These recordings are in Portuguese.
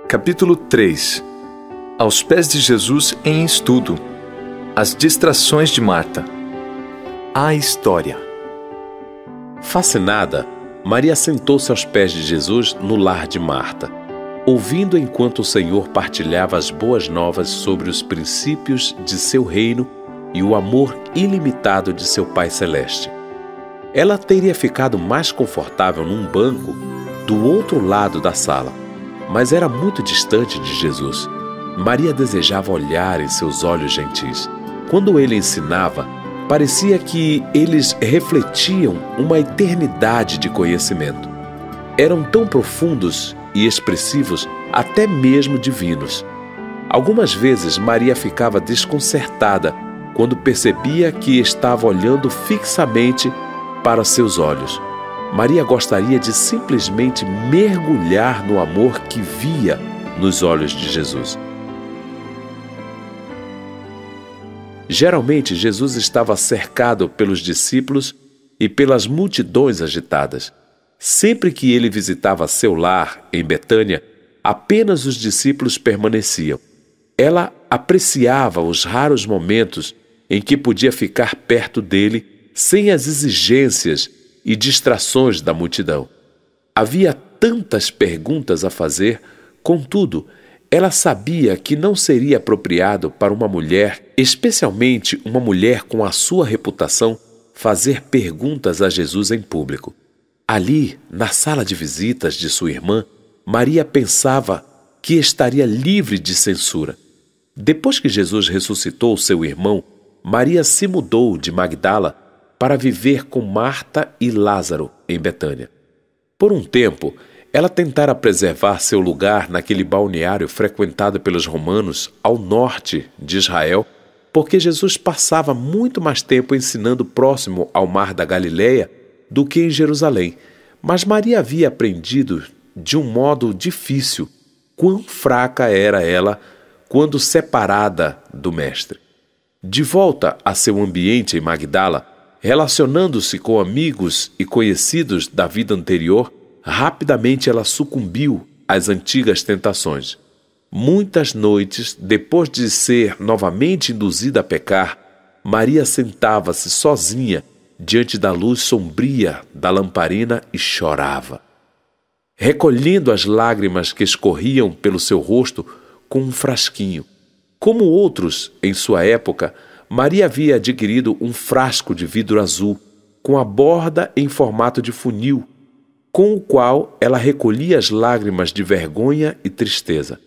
Capítulo 3. Aos pés de Jesus em estudo. As distrações de Marta. A história. Fascinada, Maria sentou-se aos pés de Jesus no lar de Marta, ouvindo enquanto o Senhor partilhava as boas novas sobre os princípios de seu reino e o amor ilimitado de seu Pai Celeste. Ela teria ficado mais confortável num banco do outro lado da sala, mas era muito distante de Jesus. Maria desejava olhar em seus olhos gentis. Quando ele ensinava, parecia que eles refletiam uma eternidade de conhecimento. Eram tão profundos e expressivos, até mesmo divinos. Algumas vezes Maria ficava desconcertada quando percebia que estava olhando fixamente para seus olhos. Maria gostaria de simplesmente mergulhar no amor que via nos olhos de Jesus. Geralmente, Jesus estava cercado pelos discípulos e pelas multidões agitadas. Sempre que ele visitava seu lar, em Betânia, apenas os discípulos permaneciam. Ela apreciava os raros momentos em que podia ficar perto dele sem as exigências e distrações da multidão. Havia tantas perguntas a fazer, contudo, ela sabia que não seria apropriado para uma mulher, especialmente uma mulher com a sua reputação, fazer perguntas a Jesus em público. Ali, na sala de visitas de sua irmã, Maria pensava que estaria livre de censura. Depois que Jesus ressuscitou seu irmão, Maria se mudou de Magdala para viver com Marta e Lázaro em Betânia. Por um tempo, ela tentara preservar seu lugar naquele balneário frequentado pelos romanos ao norte de Israel, porque Jesus passava muito mais tempo ensinando próximo ao mar da Galileia do que em Jerusalém. Mas Maria havia aprendido de um modo difícil quão fraca era ela quando separada do Mestre. De volta a seu ambiente em Magdala, relacionando-se com amigos e conhecidos da vida anterior, rapidamente ela sucumbiu às antigas tentações. Muitas noites, depois de ser novamente induzida a pecar, Maria sentava-se sozinha diante da luz sombria da lamparina e chorava, recolhendo as lágrimas que escorriam pelo seu rosto com um frasquinho. Como outros em sua época, Maria havia adquirido um frasco de vidro azul, com a borda em formato de funil, com o qual ela recolhia as lágrimas de vergonha e tristeza.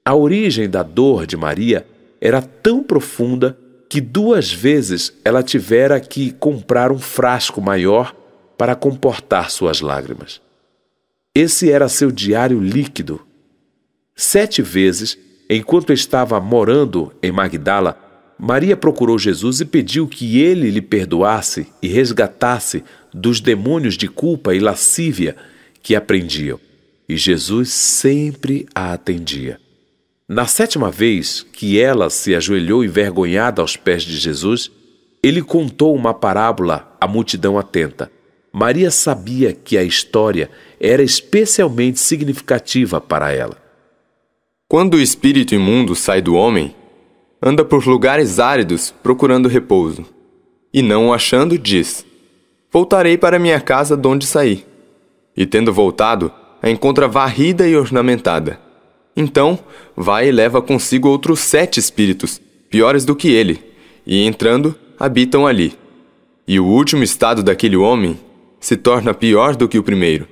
A origem da dor de Maria era tão profunda que 2 vezes ela tivera que comprar um frasco maior para comportar suas lágrimas. Esse era seu diário líquido. 7 vezes, enquanto estava morando em Magdala, Maria procurou Jesus e pediu que ele lhe perdoasse e resgatasse dos demônios de culpa e lascívia que a prendiam. E Jesus sempre a atendia. Na 7ª vez que ela se ajoelhou envergonhada aos pés de Jesus, ele contou uma parábola à multidão atenta. Maria sabia que a história era especialmente significativa para ela. Quando o espírito imundo sai do homem, anda por lugares áridos procurando repouso, e não o achando, diz: voltarei para minha casa donde saí. E tendo voltado, a encontra varrida e ornamentada. Então, vai e leva consigo outros 7 espíritos, piores do que ele, e entrando, habitam ali. E o último estado daquele homem se torna pior do que o primeiro.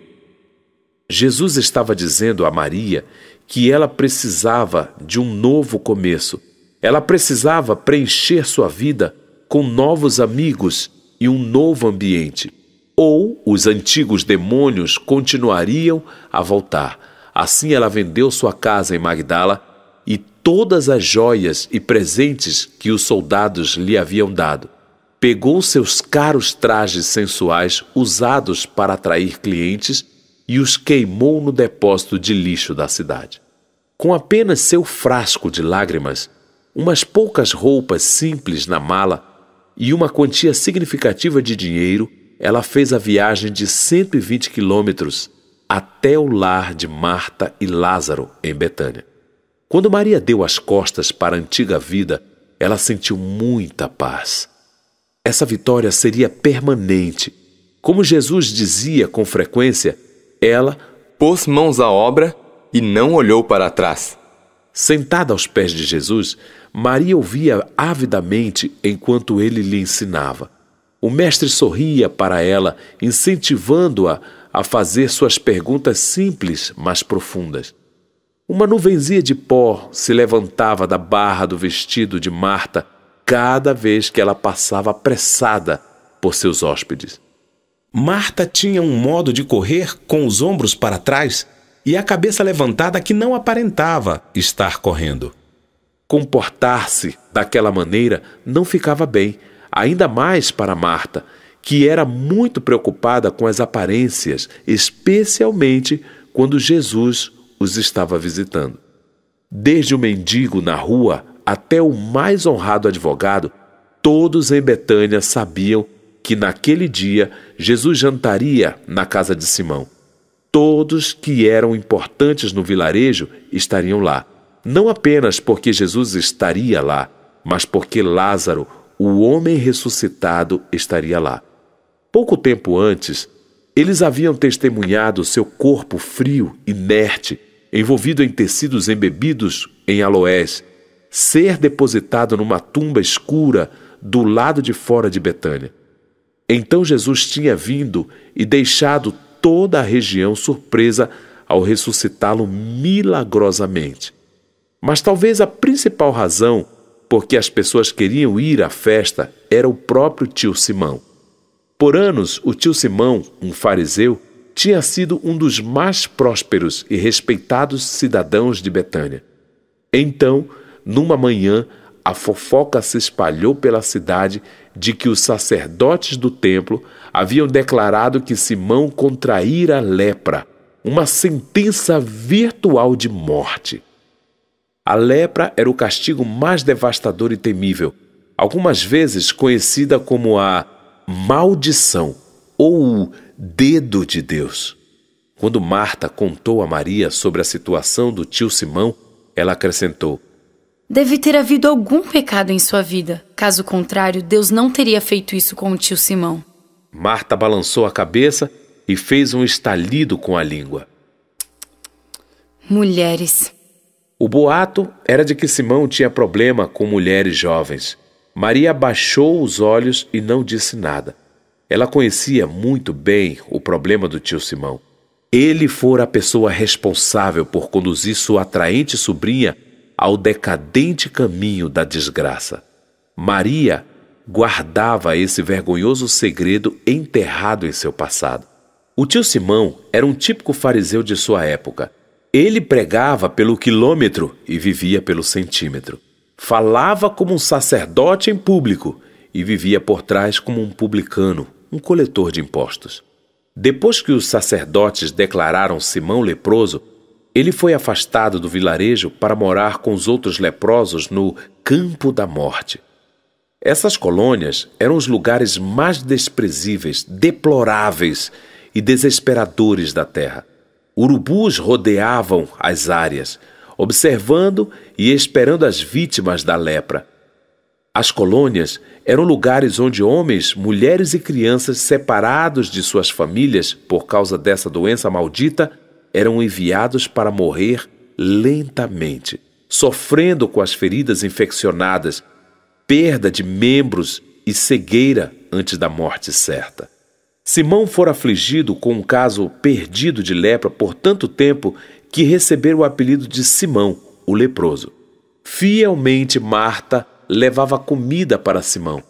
Jesus estava dizendo a Maria que ela precisava de um novo começo. Ela precisava preencher sua vida com novos amigos e um novo ambiente. Ou os antigos demônios continuariam a voltar. Assim ela vendeu sua casa em Magdala e todas as joias e presentes que os soldados lhe haviam dado. Pegou seus caros trajes sensuais usados para atrair clientes e os queimou no depósito de lixo da cidade. Com apenas seu frasco de lágrimas, umas poucas roupas simples na mala e uma quantia significativa de dinheiro, ela fez a viagem de 120 quilômetros até o lar de Marta e Lázaro, em Betânia. Quando Maria deu as costas para a antiga vida, ela sentiu muita paz. Essa vitória seria permanente. Como Jesus dizia com frequência, ela pôs mãos à obra e não olhou para trás. Sentada aos pés de Jesus, Maria ouvia avidamente enquanto ele lhe ensinava. O mestre sorria para ela, incentivando-a a fazer suas perguntas simples, mas profundas. Uma nuvenzinha de pó se levantava da barra do vestido de Marta cada vez que ela passava apressada por seus hóspedes. Marta tinha um modo de correr com os ombros para trás e a cabeça levantada que não aparentava estar correndo. Comportar-se daquela maneira não ficava bem, ainda mais para Marta, que era muito preocupada com as aparências, especialmente quando Jesus os estava visitando. Desde o mendigo na rua até o mais honrado advogado, todos em Betânia sabiam que naquele dia Jesus jantaria na casa de Simão. Todos que eram importantes no vilarejo estariam lá, não apenas porque Jesus estaria lá, mas porque Lázaro, o homem ressuscitado, estaria lá. Pouco tempo antes, eles haviam testemunhado seu corpo frio, inerte, envolvido em tecidos embebidos em aloés, ser depositado numa tumba escura do lado de fora de Betânia. Então Jesus tinha vindo e deixado toda a região surpresa ao ressuscitá-lo milagrosamente. Mas talvez a principal razão por que as pessoas queriam ir à festa era o próprio tio Simão. Por anos, o tio Simão, um fariseu, tinha sido um dos mais prósperos e respeitados cidadãos de Betânia. Então, numa manhã, a fofoca se espalhou pela cidade de que os sacerdotes do templo haviam declarado que Simão contraíra lepra, uma sentença virtual de morte. A lepra era o castigo mais devastador e temível, algumas vezes conhecida como a maldição ou o dedo de Deus. Quando Marta contou a Maria sobre a situação do tio Simão, ela acrescentou: deve ter havido algum pecado em sua vida. Caso contrário, Deus não teria feito isso com o tio Simão. Marta balançou a cabeça e fez um estalido com a língua. Mulheres. O boato era de que Simão tinha problema com mulheres jovens. Maria baixou os olhos e não disse nada. Ela conhecia muito bem o problema do tio Simão. Ele fora a pessoa responsável por conduzir sua atraente sobrinha ao decadente caminho da desgraça. Maria guardava esse vergonhoso segredo enterrado em seu passado. O tio Simão era um típico fariseu de sua época. Ele pregava pelo quilômetro e vivia pelo centímetro. Falava como um sacerdote em público e vivia por trás como um publicano, um coletor de impostos. Depois que os sacerdotes declararam Simão leproso, ele foi afastado do vilarejo para morar com os outros leprosos no Campo da Morte. Essas colônias eram os lugares mais desprezíveis, deploráveis e desesperadores da terra. Urubus rodeavam as áreas, observando e esperando as vítimas da lepra. As colônias eram lugares onde homens, mulheres e crianças separados de suas famílias por causa dessa doença maldita eram enviados para morrer lentamente, sofrendo com as feridas infeccionadas, perda de membros e cegueira antes da morte certa. Simão fora afligido com um caso perdido de lepra por tanto tempo que recebeu o apelido de Simão, o leproso. Fielmente Marta levava comida para Simão.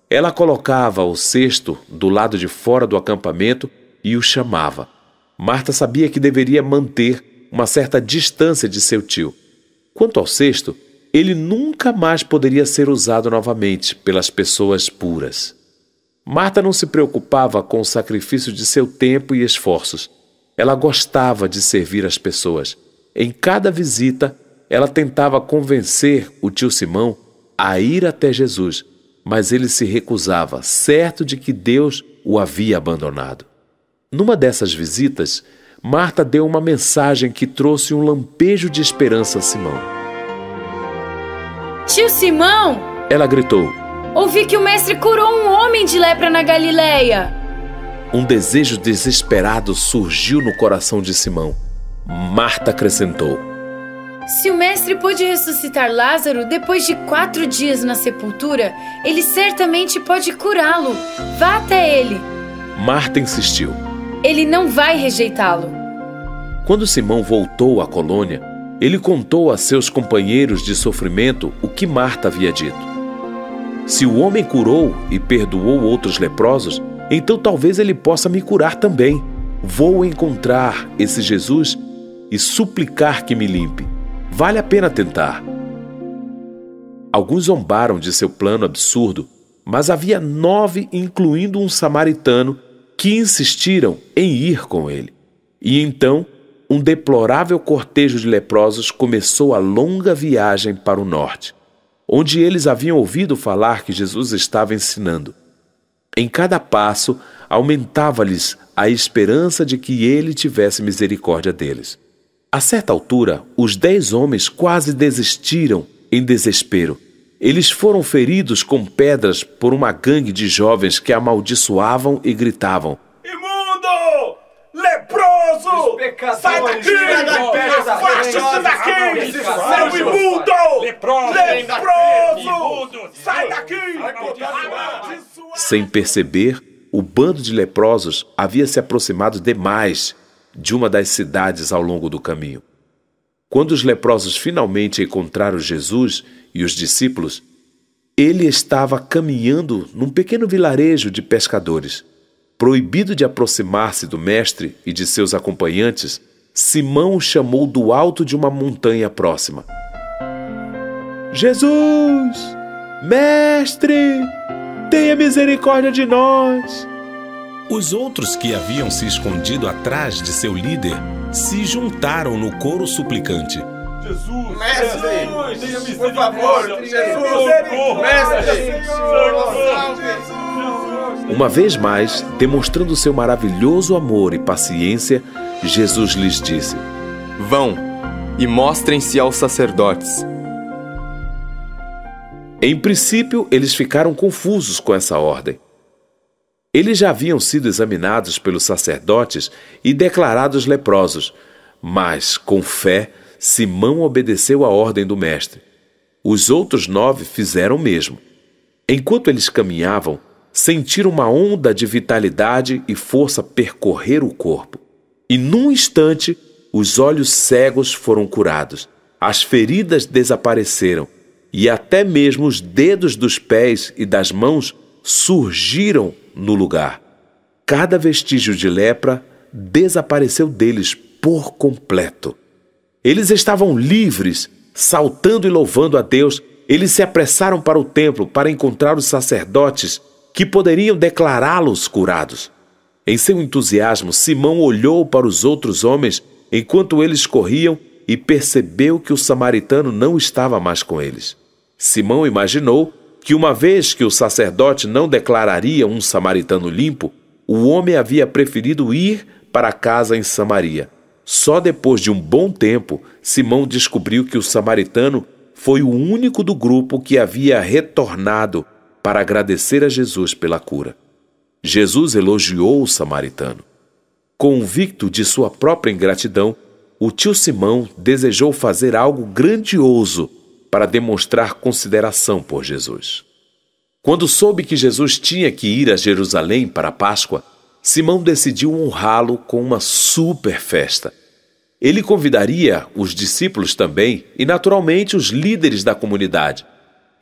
Ela colocava o cesto do lado de fora do acampamento e o chamava. Marta sabia que deveria manter uma certa distância de seu tio. Quanto ao cesto, ele nunca mais poderia ser usado novamente pelas pessoas puras. Marta não se preocupava com o sacrifício de seu tempo e esforços. Ela gostava de servir as pessoas. Em cada visita, ela tentava convencer o tio Simão a ir até Jesus, mas ele se recusava, certo de que Deus o havia abandonado. Numa dessas visitas, Marta deu uma mensagem que trouxe um lampejo de esperança a Simão. Tio Simão! Ela gritou. Ouvi que o mestre curou um homem de lepra na Galileia. Um desejo desesperado surgiu no coração de Simão. Marta acrescentou. Se o mestre pôde ressuscitar Lázaro depois de 4 dias na sepultura, ele certamente pode curá-lo. Vá até ele. Marta insistiu. Ele não vai rejeitá-lo. Quando Simão voltou à colônia, ele contou a seus companheiros de sofrimento o que Marta havia dito. Se o homem curou e perdoou outros leprosos, então talvez ele possa me curar também. Vou encontrar esse Jesus e suplicar que me limpe. Vale a pena tentar. Alguns zombaram de seu plano absurdo, mas havia 9, incluindo um samaritano, que insistiram em ir com ele. E então, um deplorável cortejo de leprosos começou a longa viagem para o norte, onde eles haviam ouvido falar que Jesus estava ensinando. Em cada passo, aumentava-lhes a esperança de que ele tivesse misericórdia deles. A certa altura, os 10 homens quase desistiram em desespero. Eles foram feridos com pedras por uma gangue de jovens que amaldiçoavam e gritavam: Imundo! Leproso! Sai daqui! Afaste-se daqui! Seu imundo! Leproso! Sai daqui! Sem perceber, o bando de leprosos havia se aproximado demais de uma das cidades ao longo do caminho. Quando os leprosos finalmente encontraram Jesus e os discípulos, ele estava caminhando num pequeno vilarejo de pescadores. Proibido de aproximar-se do mestre e de seus acompanhantes, Simão o chamou do alto de uma montanha próxima. Jesus! Mestre! Tenha misericórdia de nós! Os outros que haviam se escondido atrás de seu líder se juntaram no coro suplicante. Jesus! Mestre! Por favor! Jesus! Mestre! Uma vez mais, demonstrando seu maravilhoso amor e paciência, Jesus lhes disse: Vão e mostrem-se aos sacerdotes. Em princípio, eles ficaram confusos com essa ordem. Eles já haviam sido examinados pelos sacerdotes e declarados leprosos, mas, com fé, Simão obedeceu à ordem do mestre. Os outros 9 fizeram o mesmo. Enquanto eles caminhavam, sentiram uma onda de vitalidade e força percorrer o corpo. E num instante, os olhos cegos foram curados, as feridas desapareceram e até mesmo os dedos dos pés e das mãos surgiram no lugar. Cada vestígio de lepra desapareceu deles por completo. Eles estavam livres, saltando e louvando a Deus. Eles se apressaram para o templo para encontrar os sacerdotes que poderiam declará-los curados. Em seu entusiasmo, Simão olhou para os outros homens enquanto eles corriam e percebeu que o samaritano não estava mais com eles. Simão imaginou que uma vez que o sacerdote não declararia um samaritano limpo, o homem havia preferido ir para casa em Samaria. Só depois de um bom tempo, Simão descobriu que o samaritano foi o único do grupo que havia retornado para agradecer a Jesus pela cura. Jesus elogiou o samaritano. Convicto de sua própria ingratidão, o tio Simão desejou fazer algo grandioso para demonstrar consideração por Jesus. Quando soube que Jesus tinha que ir a Jerusalém para a Páscoa, Simão decidiu honrá-lo com uma super festa. Ele convidaria os discípulos também e, naturalmente, os líderes da comunidade.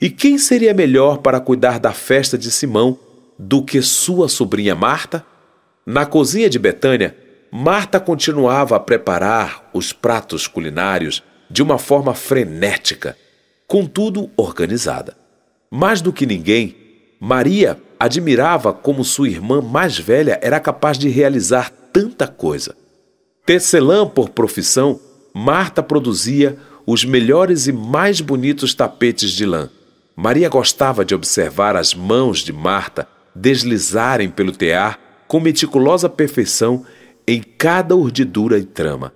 E quem seria melhor para cuidar da festa de Simão do que sua sobrinha Marta? Na cozinha de Betânia, Marta continuava a preparar os pratos culinários de uma forma frenética, contudo organizada. Mais do que ninguém, Maria admirava como sua irmã mais velha era capaz de realizar tanta coisa. Tecelã por profissão, Marta produzia os melhores e mais bonitos tapetes de lã. Maria gostava de observar as mãos de Marta deslizarem pelo tear com meticulosa perfeição em cada urdidura e trama.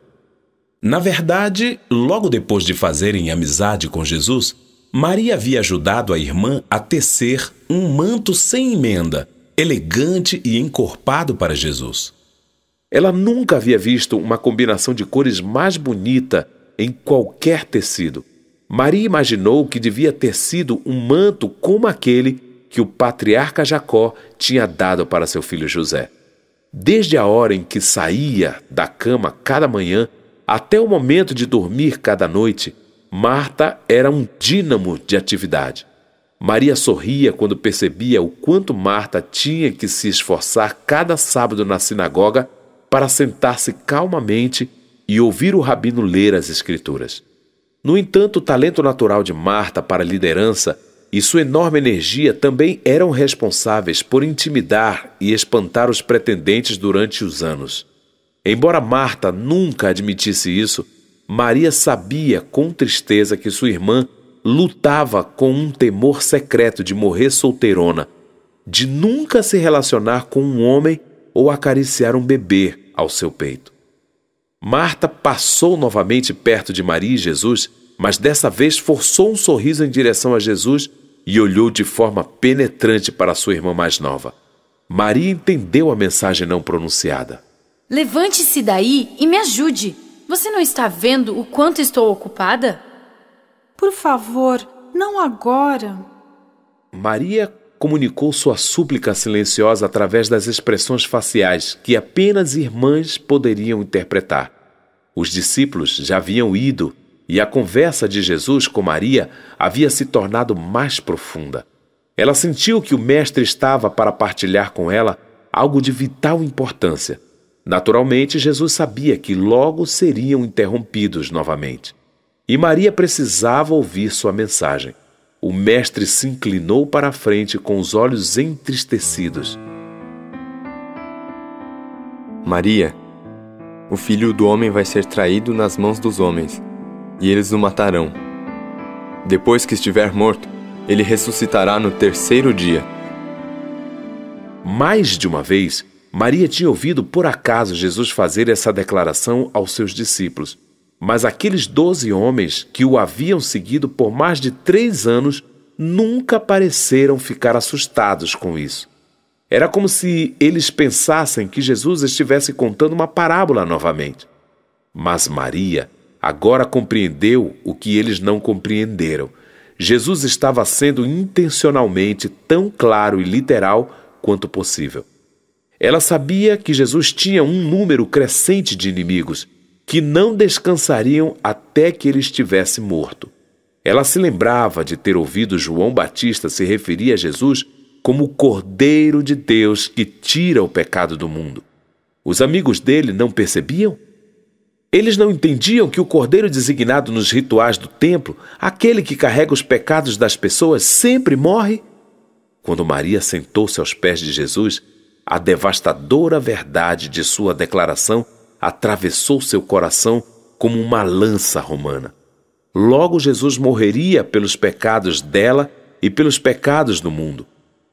Na verdade, logo depois de fazerem amizade com Jesus, Maria havia ajudado a irmã a tecer um manto sem emenda, elegante e encorpado para Jesus. Ela nunca havia visto uma combinação de cores mais bonita em qualquer tecido. Maria imaginou que devia ter sido um manto como aquele que o patriarca Jacó tinha dado para seu filho José. Desde a hora em que saía da cama cada manhã até o momento de dormir cada noite, Marta era um dínamo de atividade. Maria sorria quando percebia o quanto Marta tinha que se esforçar cada sábado na sinagoga para sentar-se calmamente e ouvir o rabino ler as Escrituras. No entanto, o talento natural de Marta para a liderança e sua enorme energia também eram responsáveis por intimidar e espantar os pretendentes durante os anos. Embora Marta nunca admitisse isso, Maria sabia com tristeza que sua irmã lutava com um temor secreto de morrer solteirona, de nunca se relacionar com um homem ou acariciar um bebê ao seu peito. Marta passou novamente perto de Maria e Jesus, mas dessa vez forçou um sorriso em direção a Jesus e olhou de forma penetrante para sua irmã mais nova. Maria entendeu a mensagem não pronunciada. Levante-se daí e me ajude. Você não está vendo o quanto estou ocupada? Por favor, não agora. Maria comunicou sua súplica silenciosa através das expressões faciais que apenas irmãs poderiam interpretar. Os discípulos já haviam ido e a conversa de Jesus com Maria havia se tornado mais profunda. Ela sentiu que o Mestre estava para partilhar com ela algo de vital importância. Naturalmente, Jesus sabia que logo seriam interrompidos novamente. E Maria precisava ouvir sua mensagem. O Mestre se inclinou para a frente com os olhos entristecidos. Maria, o Filho do Homem vai ser traído nas mãos dos homens, e eles o matarão. Depois que estiver morto, ele ressuscitará no 3º dia. Mais de uma vez, Maria tinha ouvido por acaso Jesus fazer essa declaração aos seus discípulos, mas aqueles 12 homens que o haviam seguido por mais de 3 anos nunca pareceram ficar assustados com isso. Era como se eles pensassem que Jesus estivesse contando uma parábola novamente. Mas Maria agora compreendeu o que eles não compreenderam. Jesus estava sendo intencionalmente tão claro e literal quanto possível. Ela sabia que Jesus tinha um número crescente de inimigos que não descansariam até que ele estivesse morto. Ela se lembrava de ter ouvido João Batista se referir a Jesus como o Cordeiro de Deus que tira o pecado do mundo. Os amigos dele não percebiam? Eles não entendiam que o Cordeiro designado nos rituais do templo, aquele que carrega os pecados das pessoas, sempre morre? Quando Maria sentou-se aos pés de Jesus, a devastadora verdade de sua declaração atravessou seu coração como uma lança romana. Logo Jesus morreria pelos pecados dela e pelos pecados do mundo.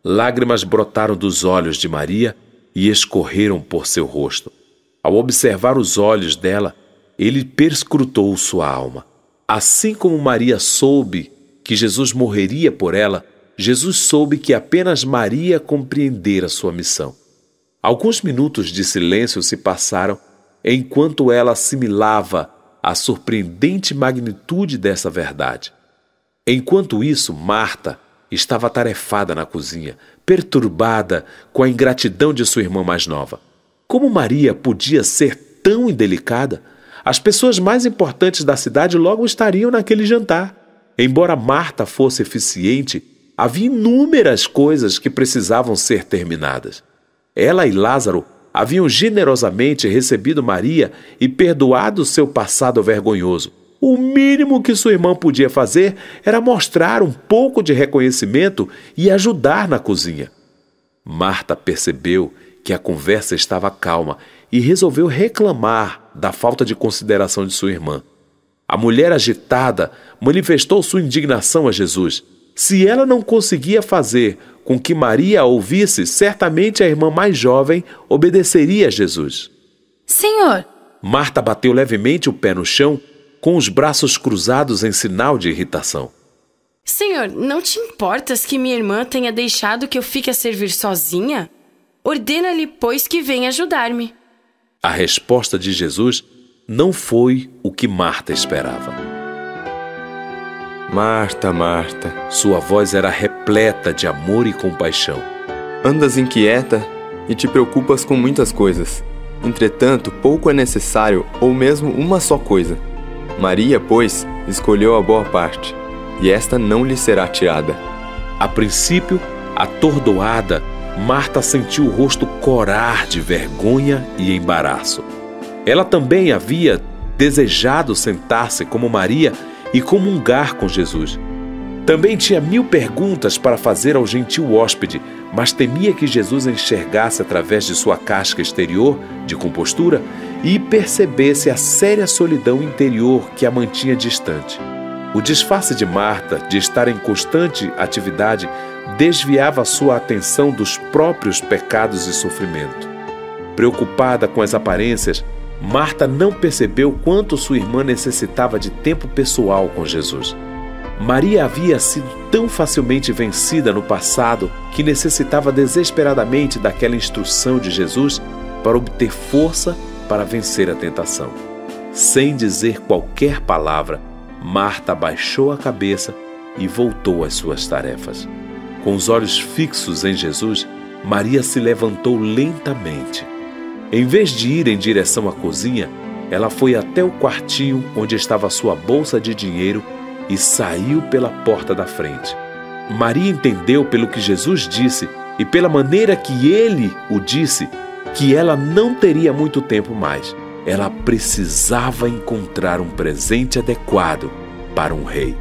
Lágrimas brotaram dos olhos de Maria e escorreram por seu rosto. Ao observar os olhos dela, ele perscrutou sua alma. Assim como Maria soube que Jesus morreria por ela, Jesus soube que apenas Maria compreendera sua missão. Alguns minutos de silêncio se passaram enquanto ela assimilava a surpreendente magnitude dessa verdade. Enquanto isso, Marta estava atarefada na cozinha, perturbada com a ingratidão de sua irmã mais nova. Como Maria podia ser tão indelicada? As pessoas mais importantes da cidade logo estariam naquele jantar. Embora Marta fosse eficiente, havia inúmeras coisas que precisavam ser terminadas. Ela e Lázaro haviam generosamente recebido Maria e perdoado seu passado vergonhoso. O mínimo que sua irmã podia fazer era mostrar um pouco de reconhecimento e ajudar na cozinha. Marta percebeu que a conversa estava calma e resolveu reclamar da falta de consideração de sua irmã. A mulher agitada manifestou sua indignação a Jesus. Se ela não conseguia fazer com que Maria a ouvisse, certamente a irmã mais jovem obedeceria a Jesus. Senhor! Marta bateu levemente o pé no chão, com os braços cruzados em sinal de irritação. Senhor, não te importas que minha irmã tenha deixado que eu fique a servir sozinha? Ordena-lhe, pois, que venha ajudar-me. A resposta de Jesus não foi o que Marta esperava. Marta, Marta, Sua voz era repleta de amor e compaixão. andas inquieta e te preocupas com muitas coisas. Entretanto, pouco é necessário, ou mesmo uma só coisa. Maria, pois, escolheu a boa parte, e esta não lhe será tirada. A princípio, atordoada, Marta sentiu o rosto corar de vergonha e embaraço. Ela também havia desejado sentar-se como Maria e comungar com Jesus. Também tinha 1000 perguntas para fazer ao gentil hóspede, mas temia que Jesus enxergasse através de sua casca exterior, de compostura, e percebesse a séria solidão interior que a mantinha distante. O disfarce de Marta, de estar em constante atividade, desviava sua atenção dos próprios pecados e sofrimento. Preocupada com as aparências, Marta não percebeu quanto sua irmã necessitava de tempo pessoal com Jesus. Maria havia sido tão facilmente vencida no passado que necessitava desesperadamente daquela instrução de Jesus para obter força para vencer a tentação. Sem dizer qualquer palavra, Marta abaixou a cabeça e voltou às suas tarefas. Com os olhos fixos em Jesus, Maria se levantou lentamente. Em vez de ir em direção à cozinha, ela foi até o quartinho onde estava sua bolsa de dinheiro e saiu pela porta da frente. Maria entendeu pelo que Jesus disse e pela maneira que ele o disse que ela não teria muito tempo mais. Ela precisava encontrar um presente adequado para um rei.